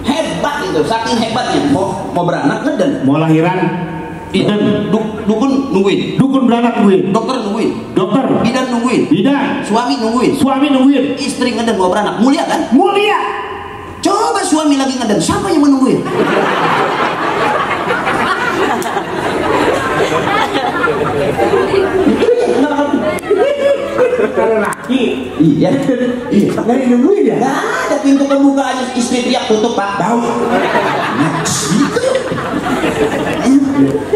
Hebat itu, saking hebatnya. Mau beranak ngedan, Mau lahiran? dukun nungguin, Dukun beranak nungguin. dokter nungguin, Dokter. bidan nungguin, Bidan. suami nungguin, Suami nungguin. istri ngeden mau beranak, mulia kan? Mulia. Coba suami lagi ngeden, siapa yang menungguin? Kalau laki. Iya, Nggak dinungguin ya? nggak ada pintu kebuka aja, istri teriak tutup Pak, tahu?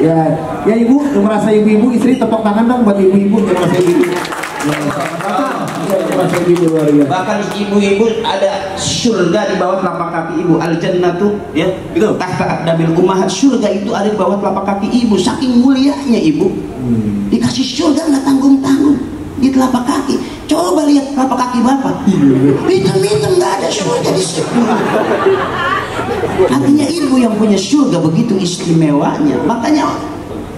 Ya ibu, yang merasa ibu-ibu istri tepuk tangan dong buat ibu-ibu yang merasa ibu-ibu. Merasa ibu luar biasa. Bahkan ibu-ibu ada surga di bawah telapak kaki ibu, al jannatu ya itu tahta aqdamil ummahat. Surga itu ada di bawah telapak kaki ibu, saking mulianya ibu. Dikasih surga nggak tanggung-tanggung di telapak kaki. Coba lihat telapak kaki bapak, hitam-hitam nggak ada surga di situ. Artinya ibu yang punya surga begitu istimewanya. Makanya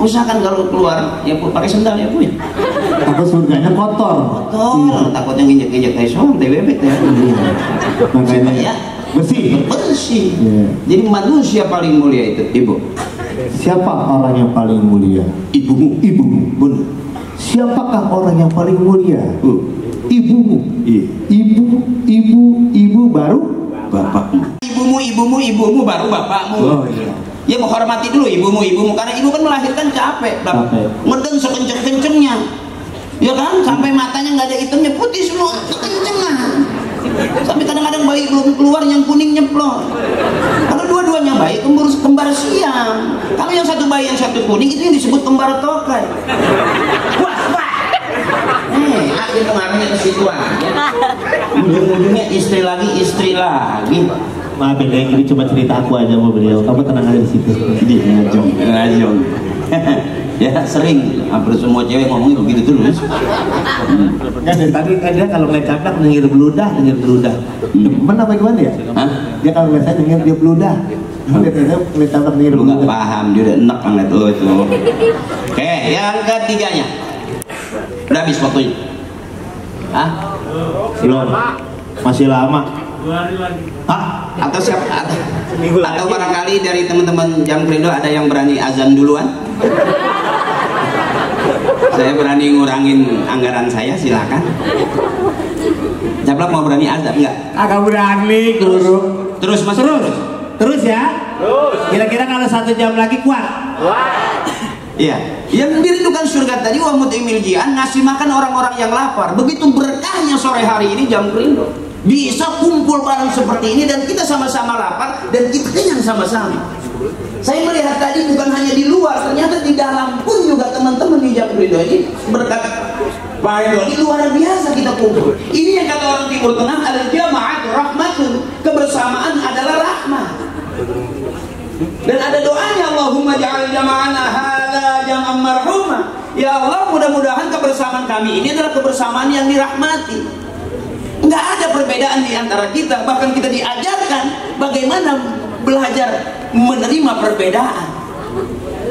usahakan kalau keluar ya Bu pakai sendal ya Bu ya. Takut surganya kotor. Takutnya nginjek-nginjek kayak soal bebek ya. Makanya Ya bersih. bersih. Iya. Jadi manusia paling mulia itu ibu. Siapa orang yang paling mulia? Ibumu. Ibumu. Benar. Siapakah orang yang paling mulia? Ibumu. Iya. Ibu baru Bapakmu. Ibumu baru bapakmu. Oh iya. Ya menghormati dulu ibumu karena ibu kan melahirkan capek. Ngeden sekenceng-kencengnya. Ya kan sampai matanya nggak ada hitamnya, putih semua, kekencengan. Sampai kadang-kadang bayi belum keluar yang kuning nyeplok. Kalau dua-duanya bayi kembar siam. Kalau yang satu bayi yang satu kuning itu yang disebut kembar tokai. Wah. Akhirnya pengaruhnya ke situ aja. Ujung-ujungnya istri lagi. Maafin ya, ini cuma cerita aku aja sama beliau. Kamu tenang aja di situ. Ngajong. Ya sering, hampir semua cewek ngomongin begitu terus. Kan dari tadi kan dia kalau ngeliat caplak denger beludah. Mana apa gimana ya? Hah? Dia kalau ngeliat saya denger dia beludah. Ngeliat caplak denger Lu nggak beludah. paham, dia udah enak ngeliat lu itu. Oke, yang ketiganya. Udah habis waktunya. Hah? Belum. Masih lama. Hah? Atau siapa? Atau barangkali dari teman-teman Jam Krindo ada yang berani azan duluan? Saya berani ngurangin anggaran saya, silakan. Caplak mau berani azan enggak? Agak berani, guru. Terus mas. Terus ya? Kira-kira kalau 1 jam lagi kuat? Iya, yang dirindukan surga tadi wa mut'imil ji'an, ngasih makan orang-orang yang lapar. Begitu berkahnya sore hari ini Jam Krindo. Bisa kumpul bareng seperti ini dan kita sama-sama lapar dan kita kenyang sama-sama. Saya melihat tadi bukan hanya di luar, ternyata di dalam pun juga teman-teman di Jam Krindo ini berkat Pak Edo ini luar biasa kita kumpul. Ini yang kata orang Timur Tengah, al-jama'atu rahmatun, kebersamaan adalah rahmat. Dan ada doanya, Allahumma ja'al jama'ana hadza jam'an marhuma. Ya Allah, mudah-mudahan kebersamaan kami ini adalah kebersamaan yang dirahmati. Enggak ada perbedaan di antara kita, bahkan kita diajarkan bagaimana belajar menerima perbedaan.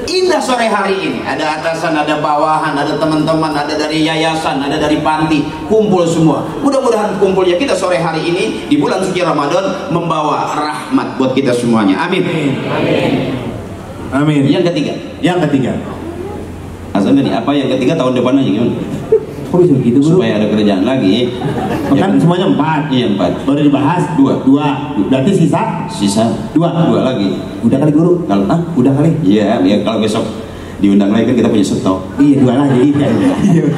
Indah sore hari ini, ada atasan, ada bawahan, ada teman-teman, ada dari yayasan, ada dari panti, kumpul semua. Mudah-mudahan kumpulnya kita sore hari ini di bulan suci Ramadan membawa rahmat buat kita semuanya. Amin. Amin. Yang ketiga. Asalnya nih apa yang ketiga tahun depan aja gimana? Kok bisa begitu, Bro? Supaya ada kerjaan lagi. Kan semuanya 4. Iya 4. Baru dibahas 2. Berarti sisa Sisa 2 2 lagi. Udah kali, Guru? Kalau Udah kali. Iya, ya kalau besok diundang lagi kan kita punya stok. Iya, dua lagi.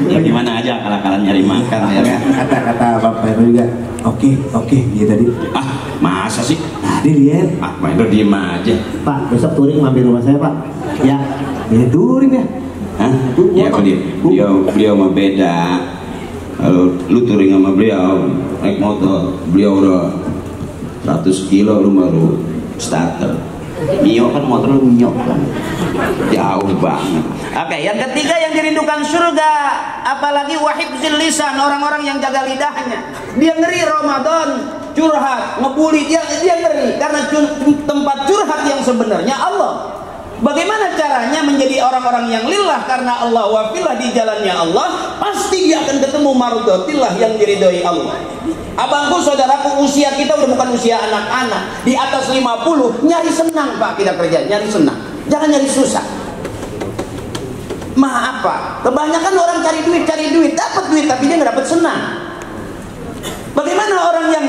Ya gimana aja akal-akalan nyari makan ya kan. Kata Bapak Hendro juga, oke, gitu tadi. Ah, masa sih? Tadi lihat. Ah, Pak Hendro diem aja. Pak, besok touring mampir rumah saya, Pak. Ya, dia touring ya. Hah? Ya kok beliau mah beda. Kalau lu touring sama beliau naik motor, beliau udah 100 kilo, lu baru starter. Mio kan motor lu Mio kan jauh banget. Oke, yang ketiga yang dirindukan surga, apalagi wahibzil lisan, orang-orang yang jaga lidahnya. Dia ngeri Ramadan curhat, ngebully, dia ngeri karena tempat curhat yang sebenarnya Allah. Bagaimana caranya menjadi orang-orang yang lillah karena Allah, wafillah di jalannya Allah, pasti dia akan ketemu marudhatillah yang diridhoi Allah. Abangku, saudaraku, usia kita udah bukan usia anak-anak. Di atas 50, nyari senang Pak kita kerja, nyari senang. Jangan nyari susah. Maaf Pak, kebanyakan orang cari duit, dapat duit tapi dia nggak dapat senang. Bagaimana orang yang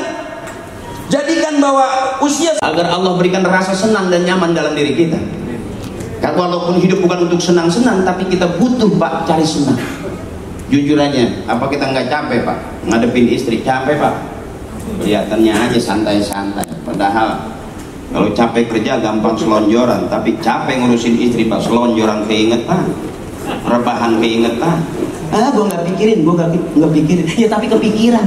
jadikan bahwa usia agar Allah berikan rasa senang dan nyaman dalam diri kita. Karena walaupun hidup bukan untuk senang-senang, tapi kita butuh Pak cari senang. Jujur aja, apa kita nggak capek Pak ngadepin istri? Capek Pak, kelihatannya aja santai-santai, padahal kalau capek kerja gampang selonjoran, tapi capek ngurusin istri Pak, selonjoran keingetan, rebahan keingetan. Gue nggak pikirin, ya tapi kepikiran.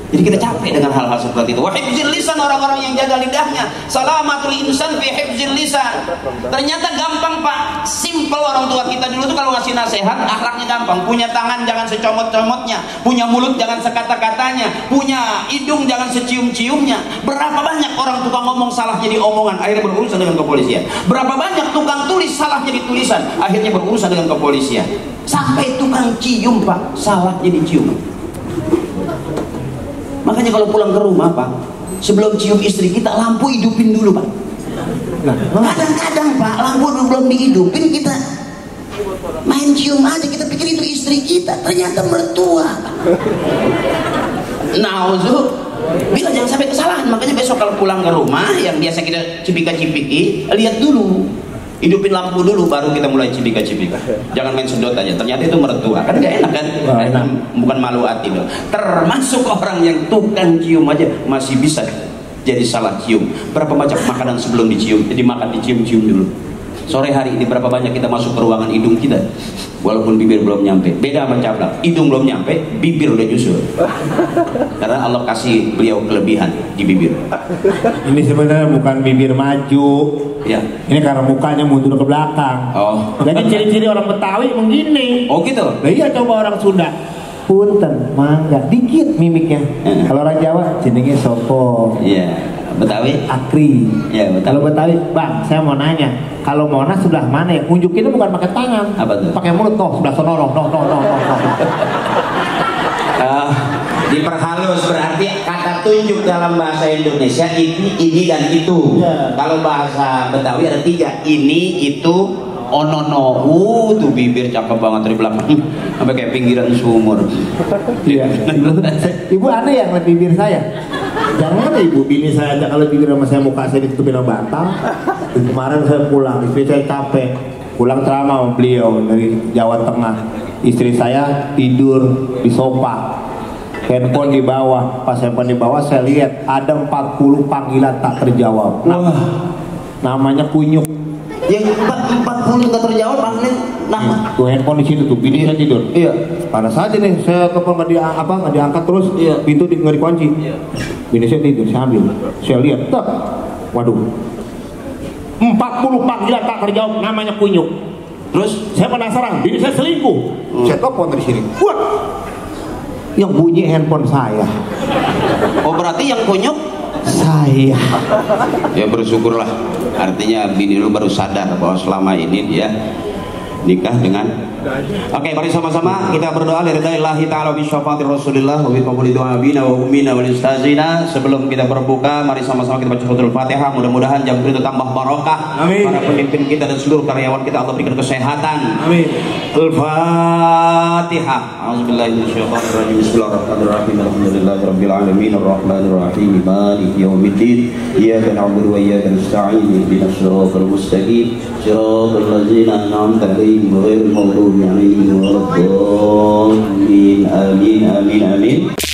Jadi kita capek dengan hal-hal seperti itu. Wa hifzil lisan, orang-orang yang jaga lidahnya. Salamatul insan fi hifzil lisan. Ternyata gampang Pak, simple. Orang tua kita dulu tuh kalau ngasih nasihat akhlaknya gampang. Punya tangan jangan secomot-comotnya, punya mulut jangan sekata-katanya, punya hidung jangan secium-ciumnya. Berapa banyak orang tukang ngomong salah jadi omongan, akhirnya berurusan dengan kepolisian. Berapa banyak tukang tulis salah jadi tulisan, akhirnya berurusan dengan kepolisian. Sampai tukang cium Pak, salah jadi ciuman. Makanya kalau pulang ke rumah Pak, sebelum cium istri kita, lampu hidupin dulu Pak. Kadang-kadang Pak, lampu belum dihidupin, kita main cium aja, kita pikir itu istri kita, ternyata mertua. Bila jangan sampai kesalahan. Makanya besok kalau pulang ke rumah, yang biasa kita cipika-cipiki, lihat dulu, hidupin lampu dulu, baru kita mulai cipika-cipika. Jangan main sedot aja, ternyata itu mertua, kan gak enak kan? Bukan malu hati loh. Termasuk orang yang tukang cium aja masih bisa jadi salah cium. Berapa banyak makanan sebelum dimakan dicium-cium dulu. Sore hari ini berapa banyak kita masuk ke ruangan hidung kita, walaupun bibir belum nyampe. Beda sama cablak, hidung belum nyampe, bibir udah nyusul. Karena Allah kasih beliau kelebihan di bibir. Ini sebenarnya bukan bibir maju, ya. Ini karena mukanya mundur ke belakang. Oh. Jadi ciri-ciri orang Betawi begini. Oh gitu. Nah, iya, coba orang Sunda. Punten, mangga, dikit mimiknya. Kalau orang Jawa, jenenge sopo. Iya. Betawi Akri. Ya, betul. Kalau Betawi, Bang, saya mau nanya, kalau Monas sebelah mana ya? Unjukinnya bukan pakai tangan. Apa tuh? Pakai mulut, sebelah sono, no. Diperhalus, berarti kata tunjuk dalam bahasa Indonesia ini dan itu. Ya. Kalau bahasa Betawi ada 3, ini, itu, onono. Tuh bibir cakep banget dari belakang, sampai kayak pinggiran sumur. Iya. Ibu aneh ya ngeliat bibir saya. Jangan ada ibu bini saya aja kalau bibir sama saya, muka saya ditutupin sama batang. Kemarin saya pulang, istri saya capek, pulang ceramah sama beliau dari Jawa Tengah. Istri saya tidur di sofa, handphone di bawah. Pas handphone di bawah saya lihat ada 40 panggilan tak terjawab. Namanya kunyuk. Yang 40 nggak terjawab panggilan nama. Tuh handphone di situ tuh, bini saya tidur. Iya. Panas aja nih, saya telepon nggak diangkat terus. Iya. Pintu nggak dikunci. Iya. Bini saya tidur, saya ambil, saya lihat, waduh, 40 panggilan tak terjawab, namanya kunyuk. Terus saya penasaran, bini saya selingkuh. Saya telepon dari sini. Wah, yang bunyi handphone saya. Oh berarti yang kunyuk saya. Ya bersyukurlah, artinya bini lu baru sadar bahwa selama ini dia nikah dengan. Oke, mari sama-sama kita berdoa lillahi ta'ala bi syafaati Rasulillah wa bi qabuli du'a bina wa ummina wal istazina. Sebelum kita berbuka, mari sama-sama kita baca suratul Fatihah. Mudah-mudahan jam itu tambah barokah. Amin. Para pemimpin kita dan seluruh karyawan kita Allah berikan kesehatan. Amin. Al-Fatihah. A'udzubillahi minasyaitonir rajim. Bismillahirrahmanirrahim. Alhamdulillahirabbil alamin arrahmanir rahim maliki yaumiddin. Iyyaka na'budu wa iyyaka nasta'in. Ihdinas siratal mustaqim. Siratal ladzina an'amta 'alaihim ghairil maghdubi 'alaihim waladdallin. Amin amin amin.